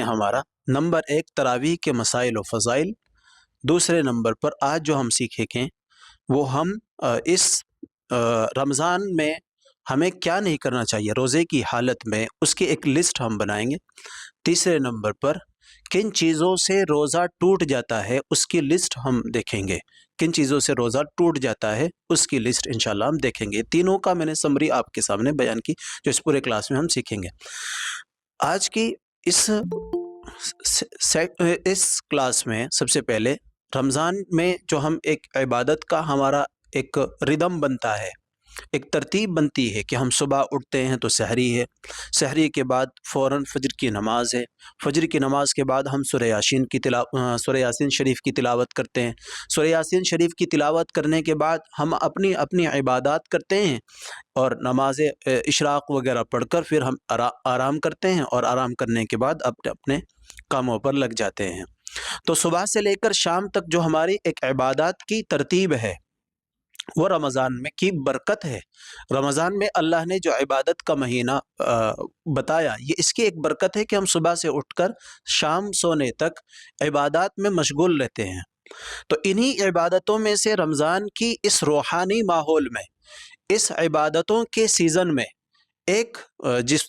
ہمارا نمبر 1 تراویح کے مسائل و فضائل، دوسرے نمبر پر آج جو ہم سیکھیں گے وہ ہم اس رمضان میں ہمیں کیا نہیں کرنا چاہیے روزے کی حالت میں، اس کی ایک لسٹ ہم بنائیں گے۔ تیسرے نمبر پر کن چیزوں سے روزہ ٹوٹ جاتا ہے اس کی لسٹ ہم دیکھیں گے، کن چیزوں سے روزہ ٹوٹ جاتا ہے اس کی لسٹ انشاءاللہ ہم دیکھیں گے۔ تینوں کا میں نے سمری آپ کے سامنے بیان کی جو اس پورے کلاس میں ہم سیکھیں گے۔ آج کی اس کلاس میں سب سے پہلے رمضان میں جو ہم ایک عبادت کا ہمارا ایک ردم بنتا ہے، ایک ترتیب بنتی ہے کہ ہم صبح اٹھتے ہیں تو سحری ہے، سحری کے بعد فوراً فجر کی نماز ہے، فجر کی نماز کے بعد ہم سورہ یاسین شریف کی تلاوت کرتے ہیں، سورہ یاسین شریف کی تلاوت کرنے کے بعد ہم اپنی عبادات کرتے ہیں اور نماز اشراق وغیرہ پڑھ کر پھر ہم آرام کرتے ہیں، اور آرام کرنے کے بعد اپنے کاموں پر لگ جاتے ہیں۔ تو صبح سے لے کر شام تک جو ہماری ایک عبادات کی ترتیب ہے وہ رمضان میں کی برکت ہے۔ رمضان میں اللہ نے جو عبادت کا مہینہ بتایا، یہ اس کی ایک برکت ہے کہ ہم صبح سے اٹھ کر شام سونے تک عبادات میں مشغول رہتے ہیں۔ تو انہی عبادتوں میں سے رمضان کی اس روحانی ماحول میں، اس عبادتوں کے سیزن میں ایک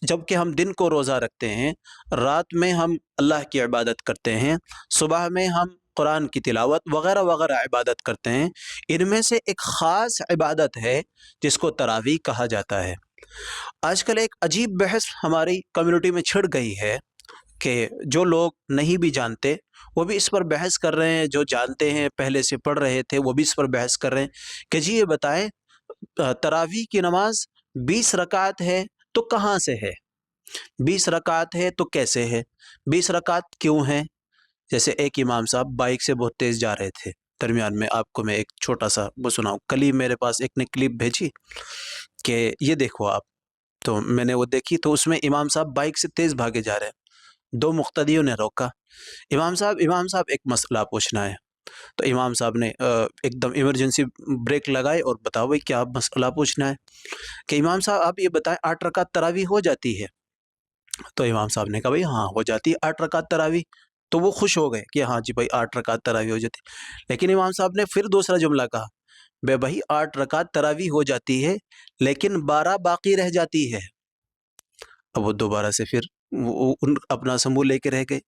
جب کہ ہم دن کو روزہ رکھتے ہیں، رات میں ہم اللہ کی عبادت کرتے ہیں، صبح میں ہم قرآن کی تلاوت وغیرہ وغیرہ عبادت کرتے ہیں، ان میں سے ایک خاص عبادت ہے جس کو تراویح کہا جاتا ہے۔ آج کل ایک عجیب بحث ہماری کمیونٹی میں چھڑ گئی ہے کہ جو لوگ نہیں بھی جانتے وہ بھی اس پر بحث کر رہے ہیں، جو جانتے ہیں پہلے سے پڑھ رہے تھے وہ بھی اس پر بحث کر رہے ہیں کہ جی یہ بتائیں تراویح کی نماز 20 رکعت ہے تو کہاں سے ہے، 20 رکعت ہے تو کیسے ہے، 20 رکعت کیوں ہے؟ جیسے ایک امام صاحب بائک سے بہت تیز جا رہے تھے، درمیان میں آپ کو میں ایک چھوٹا سا وہ سناؤں، کل میرے پاس ایک نے کلپ بھیجی کہ یہ دیکھو آپ، تو میں نے وہ دیکھی تو اس میں امام صاحب بائک سے تیز بھاگے جا رہے ہیں، 2 مقتدیوں نے روکا، امام صاحب ایک مسئلہ پوچھنا ہے، تو امام صاحب نے ایک دم ایمرجنسی بریک لگائے اور بتاؤ بھائی کیا مسئلہ پوچھنا ہے؟ کہ امام صاحب آپ یہ بتائیں 8 رکعت تراویح ہو جاتی ہے؟ تو امام صاحب نے کہا بھائی ہاں ہو جاتی ہے 8 رکعت تراویح، تو وہ خوش ہو گئے کہ ہاں جی بھائی 8 رکعت تراویح ہو جاتی، لیکن امام صاحب نے پھر دوسرا جملہ کہا، بھائی 8 رکعت تراویح ہو جاتی ہے لیکن 12 باقی رہ جاتی ہے۔ اب وہ دوبارہ سے پھر اپنا سمو لے کے رہ گئے،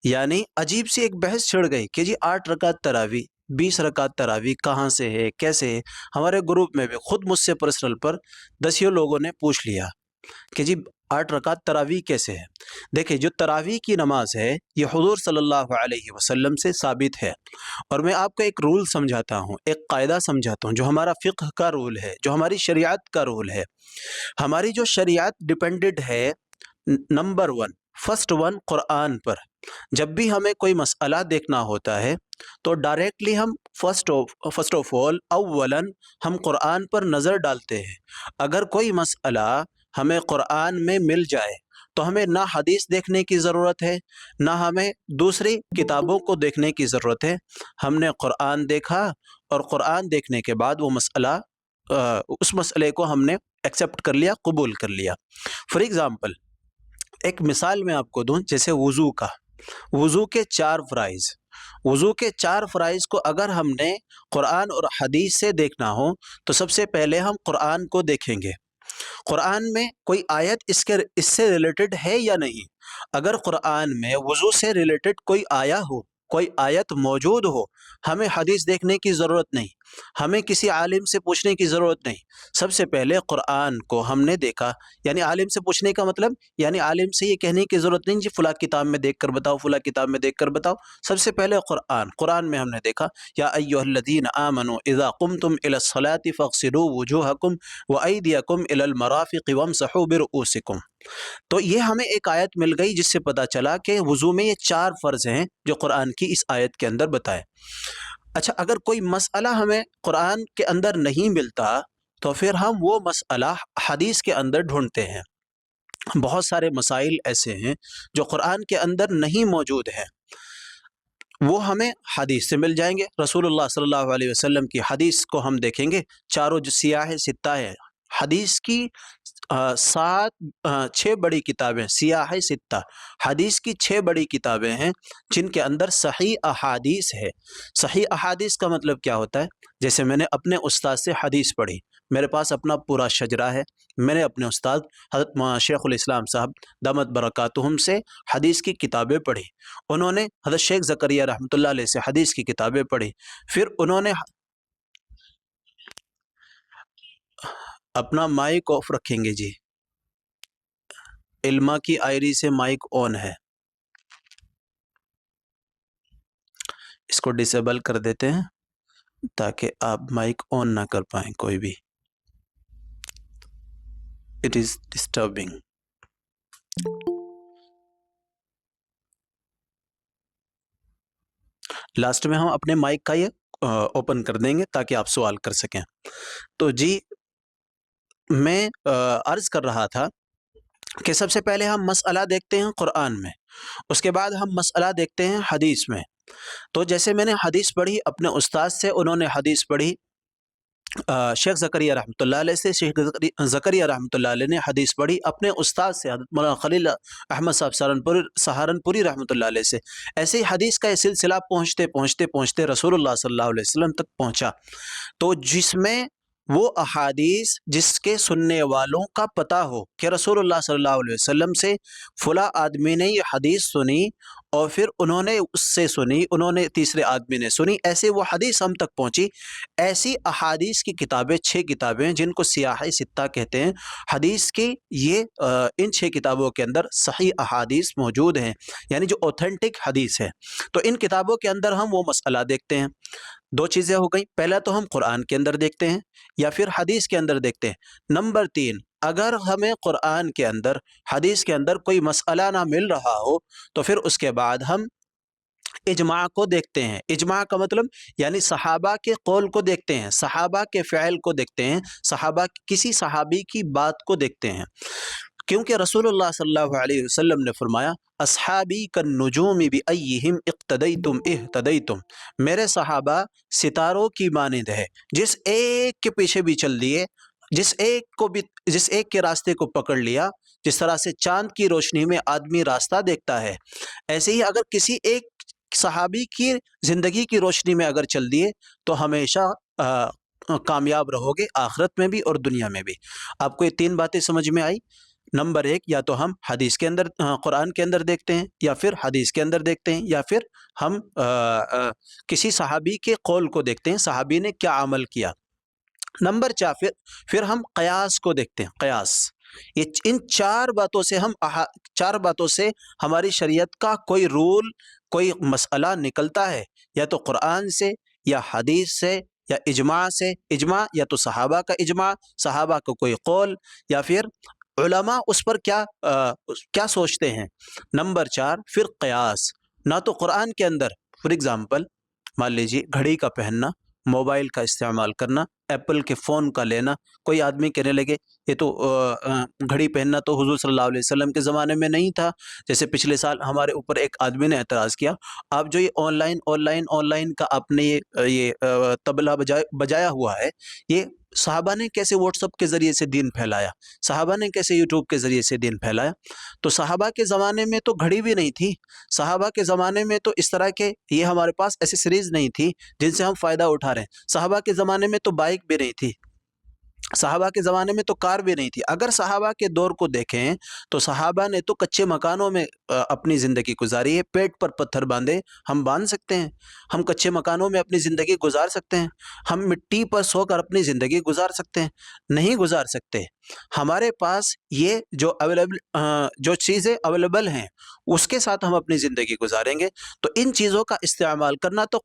یعنی عجیب سی ایک بحث چھڑ گئی کہ جی 8 رکعت تراویح 20 رکعت تراویح کہاں سے ہے، کیسے ہے؟ ہمارے گروپ میں بھی خود مجھ سے پرسنل پر 10 لوگوں نے پوچھ لیا کہ جی 8 رکعت تراویح کیسے ہے؟ دیکھیں جو تراویح کی نماز ہے یہ حضور صلی اللہ علیہ وسلم سے ثابت ہے، اور میں آپ کو ایک رول سمجھاتا ہوں، ایک قاعدہ سمجھاتا ہوں جو ہمارا فقہ کا رول ہے، جو ہماری شریعت کا رول ہے۔ ہماری جو شریعت ڈیپینڈڈ ہے نمبر 1 فرسٹ 1 قرآن پر۔ جب بھی ہمیں کوئی مسئلہ دیکھنا ہوتا ہے تو ڈائریکٹلی ہم فرسٹ آف آل اولاً ہم قرآن پر نظر ڈالتے ہیں۔ اگر کوئی مسئلہ ہمیں قرآن میں مل جائے تو ہمیں نہ حدیث دیکھنے کی ضرورت ہے، نہ ہمیں دوسری کتابوں کو دیکھنے کی ضرورت ہے، ہم نے قرآن دیکھا اور قرآن دیکھنے کے بعد وہ مسئلہ اس مسئلے کو ہم نے ایکسیپٹ کر لیا، قبول کر لیا۔ فار ایگزامپل ایک مثال میں آپ کو دوں، جیسے وضو کا، وضو کے 4 فرائض، وضو کے 4 فرائض کو اگر ہم نے قرآن اور حدیث سے دیکھنا ہو تو سب سے پہلے ہم قرآن کو دیکھیں گے، قرآن میں کوئی آیت اس سے ریلیٹڈ ہے یا نہیں۔ اگر قرآن میں وضو سے ریلیٹڈ کوئی آیا ہو، کوئی آیت موجود ہو، ہمیں حدیث دیکھنے کی ضرورت نہیں، ہمیں کسی عالم سے پوچھنے کی ضرورت نہیں، سب سے پہلے قرآن کو ہم نے دیکھا، یعنی عالم سے پوچھنے کا مطلب یعنی عالم سے یہ کہنے کی ضرورت نہیں جی فلاں کتاب میں دیکھ کر بتاؤ، فلاں کتاب میں دیکھ کر بتاؤ، سب سے پہلے قرآن میں ہم نے دیکھا یا ایھا الذین آمنوا اذا قمتم الی الصلاۃ فاغسلوا وجوہکم وایدیکم الی المرافق وامسحوا برؤوسکم۔ تو یہ ہمیں ایک آیت مل گئی جس سے پتہ چلا کہ وضو میں یہ 4 فرض ہیں جو قرآن کی اس آیت کے اندر بتائے۔ اچھا اگر کوئی مسئلہ ہمیں قرآن کے اندر نہیں ملتا تو پھر ہم وہ مسئلہ حدیث کے اندر ڈھونڈتے ہیں۔ بہت سارے مسائل ایسے ہیں جو قرآن کے اندر نہیں موجود ہیں، وہ ہمیں حدیث سے مل جائیں گے، رسول اللہ صلی اللہ علیہ وسلم کی حدیث کو ہم دیکھیں گے، چاروں جو سیاح ستہ ہے حدیث کی چھ بڑی کتابیں، سیاح ستہ، حدیث کی 6 بڑی کتابیں ہیں جن کے اندر صحیح احادیث ہے۔ صحیح احادیث کا مطلب کیا ہوتا ہے؟ جیسے میں نے اپنے استاد سے حدیث پڑھی، میرے پاس اپنا پورا شجرہ ہے، میں نے اپنے استاد حضرت شیخ الاسلام صاحب دامت برکاتہم سے حدیث کی کتابیں پڑھی، انہوں نے حضرت شیخ زکریا رحمۃ اللہ علیہ سے حدیث کی کتابیں پڑھی، پھر انہوں نے اپنا مائک آف رکھیں گے جی، علما کی آئری سے مائک آن ہے، اس کو ڈسیبل کر دیتے ہیں تاکہ آپ مائک آن نہ کر پائیں کوئی بھی، اٹ از ڈسٹربنگ۔ لاسٹ میں ہم اپنے مائک کا یہ اوپن کر دیں گے تاکہ آپ سوال کر سکیں۔ تو جی میں عرض کر رہا تھا کہ سب سے پہلے ہم مسئلہ دیکھتے ہیں قرآن میں، اس کے بعد ہم مسئلہ دیکھتے ہیں حدیث میں۔ تو جیسے میں نے حدیث پڑھی اپنے استاد سے، انہوں نے حدیث پڑھی شیخ زکریا رحمۃ اللہ علیہ سے، شیخ زکریا رحمۃ اللہ علیہ نے حدیث پڑھی اپنے استاد سے حضرت مولانا خلیل احمد صاحب سہارنپوری رحمۃ اللہ علیہ سے۔ ایسے ہی حدیث کا یہ سلسلہ پہنچتے رسول اللہ صلی اللہ علیہ وسلم تک پہنچا، تو جس میں وہ احادیث جس کے سننے والوں کا پتہ ہو کہ رسول اللہ صلی اللہ علیہ وسلم سے فلاں آدمی نے یہ حدیث سنی اور پھر انہوں نے اس سے سنی، انہوں نے تیسرے آدمی نے سنی، ایسے وہ حدیث ہم تک پہنچی۔ ایسی احادیث کی کتابیں 6 کتابیں جن کو سیاح ستہ کہتے ہیں، حدیث کی یہ ان 6 کتابوں کے اندر صحیح احادیث موجود ہیں، یعنی جو اوتھینٹک حدیث ہے۔ تو ان کتابوں کے اندر ہم وہ مسئلہ دیکھتے ہیں۔ 2 چیزیں ہو گئیں، پہلا تو ہم قرآن کے اندر دیکھتے ہیں یا پھر حدیث کے اندر دیکھتے ہیں۔ نمبر 3، اگر ہمیں قرآن کے اندر حدیث کے اندر کوئی مسئلہ نہ مل رہا ہو تو پھر اس کے بعد ہم اجماع کو دیکھتے ہیں۔ اجماع کا مطلب یعنی صحابہ کے قول کو دیکھتے ہیں، صحابہ کے فعل کو دیکھتے ہیں، کسی صحابی کی بات کو دیکھتے ہیں، کیونکہ رسول اللہ صلی اللہ علیہ وسلم نے فرمایا اصحابی کالنجوم بأیہم اقتدیتم اہتدیتم، میرے صحابہ ستاروں کی مانند ہے، جس ایک کے پیچھے بھی چل دیے، جس ایک کے راستے کو پکڑ لیا، جس طرح سے چاند کی روشنی میں آدمی راستہ دیکھتا ہے، ایسے ہی اگر کسی ایک صحابی کی زندگی کی روشنی میں اگر چل دیے تو ہمیشہ کامیاب رہو گے، آخرت میں بھی اور دنیا میں بھی۔ آپ کو یہ 3 باتیں سمجھ میں آئی؟ نمبر 1، یا تو ہم حدیث کے اندر قرآن کے اندر دیکھتے ہیں، یا پھر حدیث کے اندر دیکھتے ہیں، یا پھر ہم کسی صحابی کے قول کو دیکھتے ہیں، صحابی نے کیا عمل کیا۔ نمبر 4، پھر ہم قیاس کو دیکھتے ہیں، قیاس۔ ان 4 باتوں سے ہماری شریعت کا کوئی رول، کوئی مسئلہ نکلتا ہے، یا تو قرآن سے، یا حدیث سے، یا اجماع سے۔ اجماع یا تو صحابہ کا اجماع، صحابہ کا کوئی قول، یا پھر علماء اس پر کیا سوچتے ہیں۔ نمبر 4، پھر قیاس۔ نہ تو قرآن کے اندر فار ایگزامپل مان لیجیے گھڑی کا پہننا، موبائل کا استعمال کرنا، ایپل کے فون کا لینا، کوئی آدمی کہنے لگے یہ تو گھڑی پہننا تو حضور صلی اللہ علیہ وسلم کے زمانے میں نہیں تھا۔ جیسے پچھلے سال ہمارے اوپر ایک آدمی نے اعتراض کیا، آپ جو یہ آن لائن کا آپ نے یہ طبلہ بجایا ہوا ہے، یہ صحابہ نے کیسے واٹس ایپ کے ذریعے سے دین پھیلایا، صحابہ نے کیسے یوٹیوب کے ذریعے سے دین پھیلایا؟ تو صحابہ کے زمانے میں تو گھڑی بھی نہیں تھی، صحابہ کے زمانے میں تو اس طرح کے یہ ہمارے پاس ایسیسریز نہیں تھی جن سے ہم فائدہ اٹھا رہے ہیں، صحابہ کے زمانے میں تو بائک بھی نہیں تھی، صحابہ کے زمانے میں تو کار بھی نہیں تھی۔ اگر صحابہ کے دور کو دیکھیں تو صحابہ نے تو کچے مکانوں میں اپنی زندگی گزاری ہے، پیٹ پر پتھر باندھے ہم باندھ سکتے ہیں، ہم کچے مکانوں میں اپنی زندگی گزار سکتے ہیں، ہم مٹی پر سو کر اپنی زندگی گزار سکتے ہیں؟ نہیں گزار سکتے۔ ہمارے پاس یہ جو چیزیں اویلیبل ہیں اس کے ساتھ ہم اپنی زندگی گزاریں گے۔ تو ان چیزوں کا استعمال کرنا تو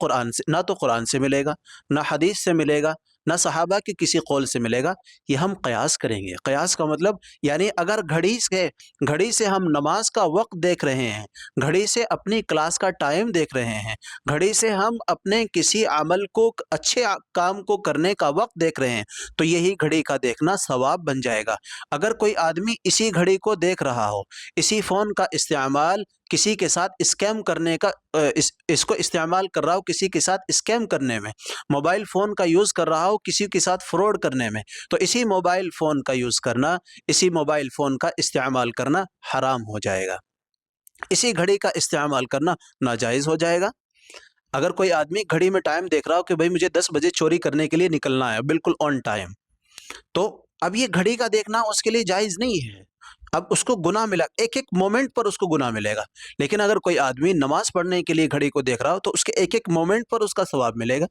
نہ تو قرآن سے ملے گا، نہ حدیث سے ملے گا، نہ صحابہ کے کسی قول سے ملے گا، یہ ہم قیاس کریں گے۔ قیاس کا مطلب یعنی اگر گھڑی سے ہم نماز کا وقت دیکھ رہے ہیں، گھڑی سے اپنی کلاس کا ٹائم دیکھ رہے ہیں، گھڑی سے ہم اپنے کسی عمل کو، اچھے کام کو کرنے کا وقت دیکھ رہے ہیں، تو یہی گھڑی کا دیکھنا ثواب بن جائے گا۔ اگر کوئی آدمی اسی گھڑی کو دیکھ رہا ہو، اسی فون کا استعمال کسی کے ساتھ اسکیم کرنے کا اس کو استعمال کر رہا ہو کسی کے ساتھ اسکیم کرنے میں، موبائل فون کا یوز کر رہا ہو کسی کے ساتھ فراڈ کرنے میں، تو اسی موبائل فون کا یوز کرنا، اسی موبائل فون کا استعمال کرنا حرام ہو جائے گا، اسی گھڑی کا استعمال کرنا ناجائز ہو جائے گا۔ اگر کوئی آدمی گھڑی میں ٹائم دیکھ رہا ہو کہ بھائی مجھے 10 بجے چوری کرنے کے لیے نکلنا ہے بالکل آن ٹائم، تو اب یہ گھڑی کا دیکھنا اس کے لیے جائز نہیں ہے، اب اس کو گناہ ملا، ایک ایک مومنٹ پر اس کو گناہ ملے گا۔ لیکن اگر کوئی آدمی نماز پڑھنے کے لیے گھڑی کو دیکھ رہا ہو تو اس کے ایک ایک مومنٹ پر اس کا ثواب ملے گا۔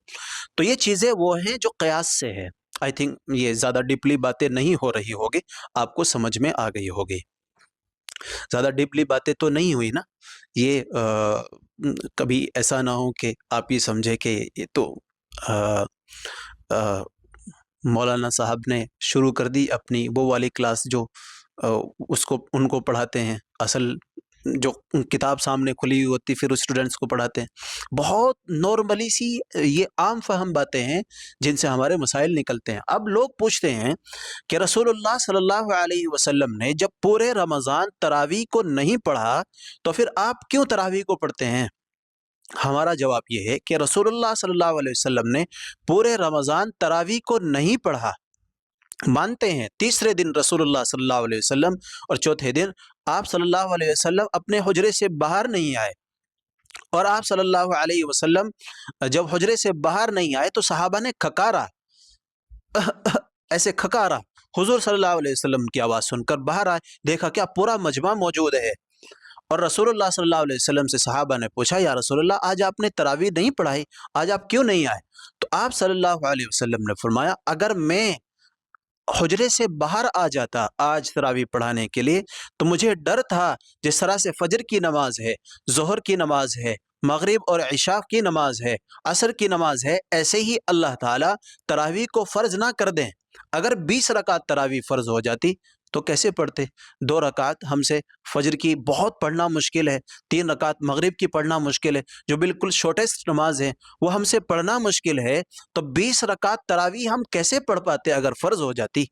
تو یہ چیزیں وہ ہیں جو قیاس سے ہے۔ آئی تھنک یہ زیادہ ڈیپلی باتیں نہیں ہو رہی ہوگی، آپ کو سمجھ میں آ گئی ہوگی، زیادہ ڈیپلی باتیں تو نہیں ہوئی نا۔ یہ کبھی ایسا نہ ہو کہ آپ یہ سمجھے کہ یہ تو مولانا صاحب نے شروع کر دی اپنی وہ والی کلاس جو ان کو پڑھاتے ہیں، اصل جو کتاب سامنے کھلی ہوئی ہوتی پھر اسٹوڈنٹس کو پڑھاتے ہیں۔ بہت نارملی سی یہ عام فہم باتیں ہیں جن سے ہمارے مسائل نکلتے ہیں۔ اب لوگ پوچھتے ہیں کہ رسول اللہ صلی اللہ علیہ وسلم نے جب پورے رمضان تراویح کو نہیں پڑھا تو پھر آپ کیوں تراویح کو پڑھتے ہیں؟ ہمارا جواب یہ ہے کہ رسول اللہ صلی اللہ علیہ وسلم نے پورے رمضان تراویح کو نہیں پڑھا، مانتے ہیں تیسرے دن رسول اللہ صلی اللہ علیہ وسلم اور چوتھے دن آپ صلی اللہ علیہ وسلم اپنے حجرے سے باہر نہیں آئے، اور آپ صلی اللہ علیہ وسلم جب حجرے سے باہر نہیں آئے تو صحابہ نے کھکارا، ایسے کھکارا، حضور صلی اللہ علیہ وسلم کی آواز سن کر باہر آئے، دیکھا کیا پورا مجمع موجود ہے، اور رسول اللہ صلی اللہ علیہ وسلم سے صحابہ نے پوچھا یا رسول اللہ آج آپ نے تراویح نہیں پڑھائی، آج آپ کیوں نہیں آئے؟ تو آپ صلی اللہ علیہ وسلم نے فرمایا اگر میں حجرے سے باہر آ جاتا آج تراویح پڑھانے کے لیے تو مجھے ڈر تھا جس طرح سے فجر کی نماز ہے، ظہر کی نماز ہے، مغرب اور عشاء کی نماز ہے، عصر کی نماز ہے، ایسے ہی اللہ تعالیٰ تراویح کو فرض نہ کر دیں۔ اگر 20 رکعت تراویح فرض ہو جاتی تو کیسے پڑھتے؟ 2 رکعت ہم سے فجر کی بہت پڑھنا مشکل ہے، 3 رکعت مغرب کی پڑھنا مشکل ہے، جو بالکل شارٹیسٹ نماز ہے وہ ہم سے پڑھنا مشکل ہے، تو 20 رکعت تراویح ہم کیسے پڑھ پاتے اگر فرض ہو جاتی؟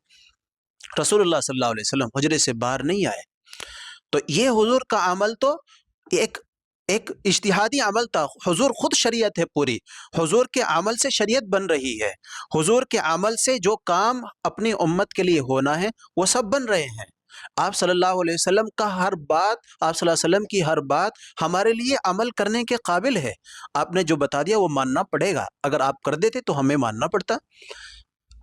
رسول اللہ صلی اللہ علیہ وسلم حجرے سے باہر نہیں آئے۔ تو یہ حضور کا عمل تو ایک اجتہادی عمل تھا، حضور خود شریعت ہے پوری، حضور کے عمل سے شریعت بن رہی ہے، حضور کے عمل سے جو کام اپنی امت کے لیے ہونا ہے وہ سب بن رہے ہیں۔ آپ صلی اللہ علیہ وسلم کا ہر بات، آپ صلی اللہ علیہ وسلم کی ہر بات ہمارے لیے عمل کرنے کے قابل ہے۔ آپ نے جو بتا دیا وہ ماننا پڑے گا، اگر آپ کر دیتے تو ہمیں ماننا پڑتا۔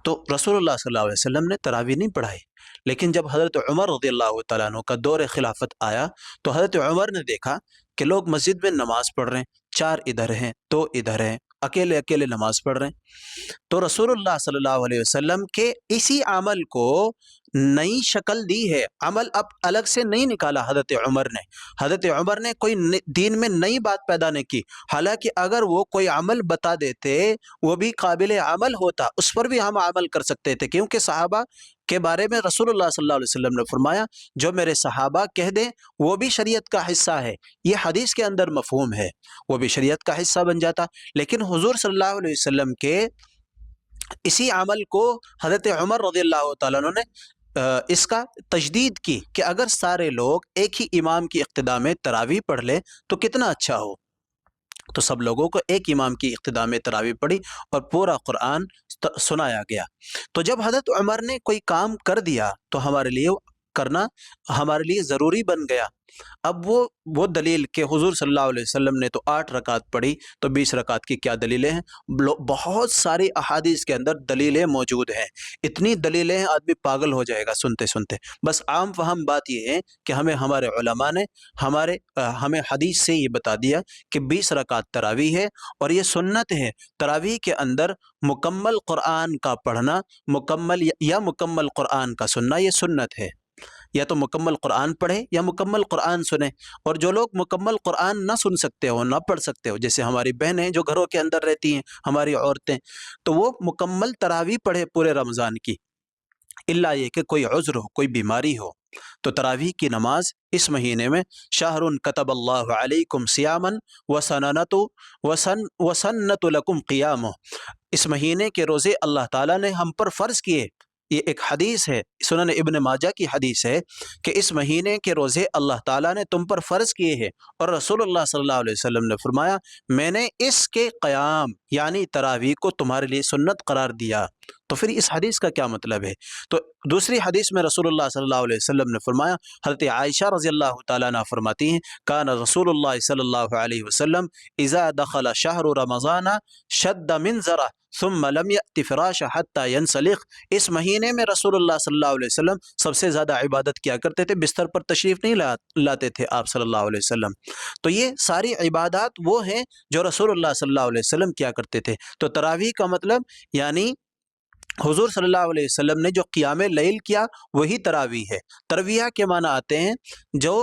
تو رسول اللہ صلی اللہ علیہ وسلم نے تراویح نہیں پڑھائی، لیکن جب حضرت عمر رضی اللہ تعالیٰ عنہ کا دور خلافت آیا تو حضرت عمر نے دیکھا کہ لوگ مسجد میں نماز پڑھ رہے ہیں، 4 ادھر ہیں، 2 ادھر ہیں، اکیلے اکیلے نماز پڑھ رہے ہیں۔ تو رسول اللہ صلی اللہ علیہ وسلم کے اسی عمل کو نئی شکل دی ہے، عمل اب الگ سے نہیں نکالا حضرت عمر نے۔ حضرت عمر نے کوئی دین میں نئی بات پیدا نہیں کی، حالانکہ اگر وہ کوئی عمل بتا دیتے وہ بھی قابل عمل ہوتا، اس پر بھی ہم عمل کر سکتے تھے، کیونکہ صحابہ کے بارے میں رسول اللہ صلی اللہ علیہ وسلم نے فرمایا جو میرے صحابہ کہہ دیں وہ بھی شریعت کا حصہ ہے، یہ حدیث کے اندر مفہوم ہے، وہ بھی شریعت کا حصہ بن جاتا۔ لیکن حضور صلی اللہ علیہ وسلم کے اسی عمل کو حضرت عمر رضی اللہ تعالیٰ عنہ نے اس کا تجدید کی کہ اگر سارے لوگ ایک ہی امام کی اقتداء میں تراویح پڑھ لیں تو کتنا اچھا ہو۔ تو سب لوگوں کو ایک امام کی اقتداء میں تراویح پڑھی اور پورا قرآن سنایا گیا۔ تو جب حضرت عمر نے کوئی کام کر دیا تو ہمارے لیے کرنا ہمارے لیے ضروری بن گیا۔ اب وہ دلیل کہ حضور صلی اللہ علیہ وسلم نے تو 8 رکعت پڑھی تو 20 رکعت کی کیا دلیلیں ہیں؟ بہت ساری احادیث کے اندر دلیلیں موجود ہیں، اتنی دلیلیں ہیں آدمی پاگل ہو جائے گا سنتے سنتے۔ بس عام فہم بات یہ ہے کہ ہمیں ہمارے علماء نے ہمیں حدیث سے یہ بتا دیا کہ 20 رکعت تراویح ہے اور یہ سنت ہے۔ تراویح کے اندر مکمل قرآن کا پڑھنا مکمل قرآن کا سننا یہ سنت ہے، یا تو مکمل قرآن پڑھے یا مکمل قرآن سنے۔ اور جو لوگ مکمل قرآن نہ سن سکتے ہو، نہ پڑھ سکتے ہو، جیسے ہماری بہنیں جو گھروں کے اندر رہتی ہیں، ہماری عورتیں، تو وہ مکمل تراویح پڑھے پورے رمضان کی، الا یہ کہ کوئی عذر ہو، کوئی بیماری ہو۔ تو تراویح کی نماز اس مہینے میں شہر کتب اللہ علیکم صیاما وسنت لکم قیامہ، اس مہینے کے روزے اللہ تعالیٰ نے ہم پر فرض کیے، یہ ایک حدیث ہے، سنن ابن ماجہ کی حدیث ہے کہ اس مہینے کے روزے اللہ تعالیٰ نے تم پر فرض کیے ہیں، اور رسول اللہ صلی اللہ علیہ وسلم نے فرمایا میں نے اس کے قیام یعنی تراویح کو تمہارے لیے سنت قرار دیا۔ تو پھر اس حدیث کا کیا مطلب ہے؟ تو دوسری حدیث میں رسول اللہ صلی اللہ علیہ وسلم نے فرمایا، حضرت عائشہ رضی اللہ تعالیٰ عنہ فرماتی ہیں کان رسول اللہ صلی اللہ علیہ وسلم اذا دخل شہر رمضان شد منزرہ ثم لم یأت فراش حتی ینسلخ۔ اس مہینے میں رسول اللہ صلی اللہ علیہ وسلم سب سے زیادہ عبادت کیا کرتے تھے، بستر پر تشریف نہیں لاتے تھے آپ صلی اللہ علیہ وسلم۔ تو یہ ساری عبادات وہ ہیں جو رسول اللہ صلی اللہ علیہ وسلم کیا کرتے تھے۔ تو تراویح کا مطلب یعنی حضور صلی اللہ علیہ وسلم نے جو قیام لیل کیا وہی تراویح ہے۔ ترویہ کے معنی آتے ہیں جو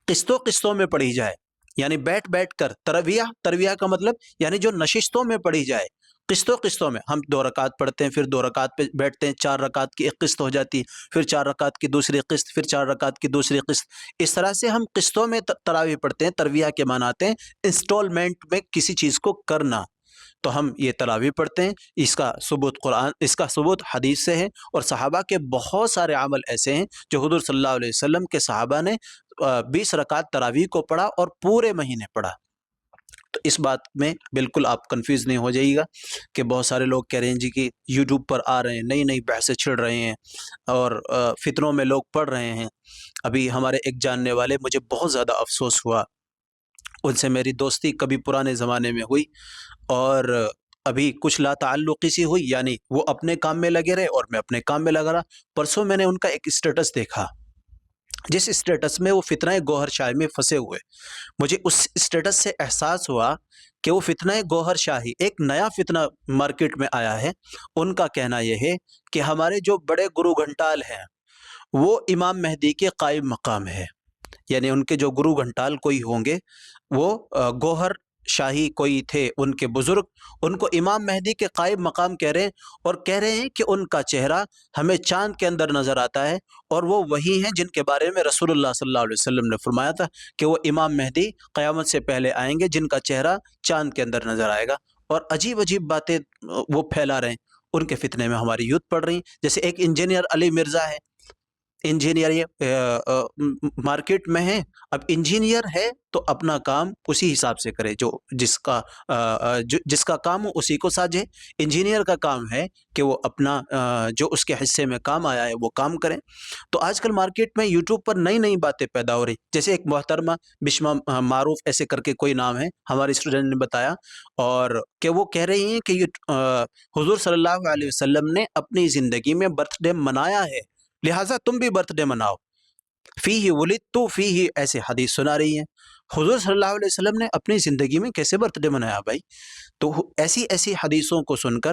قسطوں قسطوں میں پڑھی جائے، یعنی بیٹھ بیٹھ کر۔ ترویہ کا مطلب یعنی جو نشستوں میں پڑھی جائے، قسطوں قسطوں میں۔ ہم 2 رکعت پڑھتے ہیں، پھر 2 رکعت پہ بیٹھتے ہیں، 4 رکعت کی ایک قسط ہو جاتی ہے، پھر 4 رکعت کی دوسری قسط، پھر 4 رکعت کی دوسری قسط۔ اس طرح سے ہم قسطوں میں تراویح پڑھتے ہیں۔ ترویہ کے معنی آتے ہیں انسٹالمنٹ میں کسی چیز کو کرنا۔ تو ہم یہ تراویح پڑھتے ہیں، اس کا ثبوت حدیث سے ہے، اور صحابہ کے بہت سارے عمل ایسے ہیں جو حضور صلی اللہ علیہ وسلم کے صحابہ نے 20 رکعت تراویح کو پڑھا اور پورے مہینے پڑھا۔ تو اس بات میں بالکل آپ کنفیوز نہیں ہو جائیے گا کہ بہت سارے لوگ کہہ رہے ہیں جی کہ یوٹیوب پر آ رہے ہیں، نئی نئی بحثیں چھڑ رہے ہیں اور فتنوں میں لوگ پڑھ رہے ہیں۔ ابھی ہمارے ایک جاننے والے، مجھے بہت زیادہ افسوس ہوا، ان سے میری دوستی کبھی پرانے زمانے میں ہوئی اور ابھی کچھ لا تعلقی سی ہوئی، یعنی وہ اپنے کام میں لگے رہے اور میں اپنے کام میں لگا رہا۔ پرسوں میں نے ان کا ایک اسٹیٹس دیکھا، جس اسٹیٹس میں وہ فتنہ گوہر شاہی میں پھنسے ہوئے۔ مجھے اس اسٹیٹس سے احساس ہوا کہ وہ فتنہ گوہر شاہی ایک نیا فتنہ مارکیٹ میں آیا ہے۔ ان کا کہنا یہ ہے کہ ہمارے جو بڑے گرو گھنٹال ہیں وہ امام مہدی کے قائم مقام ہے، یعنی ان کے جو گرو گھنٹال کوئی ہوں گے وہ گوہر شاہی کوئی تھے ان کے بزرگ، ان کو امام مہدی کے قائم مقام کہہ رہے ہیں، اور کہہ رہے ہیں کہ ان کا چہرہ ہمیں چاند کے اندر نظر آتا ہے، اور وہ وہی ہیں جن کے بارے میں رسول اللہ صلی اللہ علیہ وسلم نے فرمایا تھا کہ وہ امام مہدی قیامت سے پہلے آئیں گے جن کا چہرہ چاند کے اندر نظر آئے گا۔ اور عجیب عجیب باتیں وہ پھیلا رہے ہیں، ان کے فتنے میں ہماری یوتھ پڑھ رہی ہیں۔ جیسے ایک انجینئر علی مرزا ہے، انجینئر مارکیٹ میں ہے، اب انجینئر ہے تو اپنا کام اسی حساب سے کرے، جو جس کا کام ہو اسی کو ساجے۔ انجینئر کا کام ہے کہ وہ اپنا جو اس کے حصے میں کام آیا ہے وہ کام کریں۔ تو آج کل مارکیٹ میں یوٹیوب پر نئی نئی باتیں پیدا ہو رہی، جیسے ایک محترمہ بشما معروف ایسے کر کے کوئی نام ہے، ہمارے اسٹوڈنٹ نے بتایا، اور کہ وہ کہہ رہی ہیں کہ حضور صلی اللہ علیہ وسلم نے اپنی زندگی میں برتھ ڈے منایا ہے، لہٰذا تم بھی برتھ ڈے مناؤ، فیہ ولدت فیہ، ایسے حدیث سنا رہی ہیں۔ حضور صلی اللہ علیہ وسلم نے اپنی زندگی میں کیسے برتھ ڈے منایا بھائی؟ تو ایسی حدیثوں کو سن کر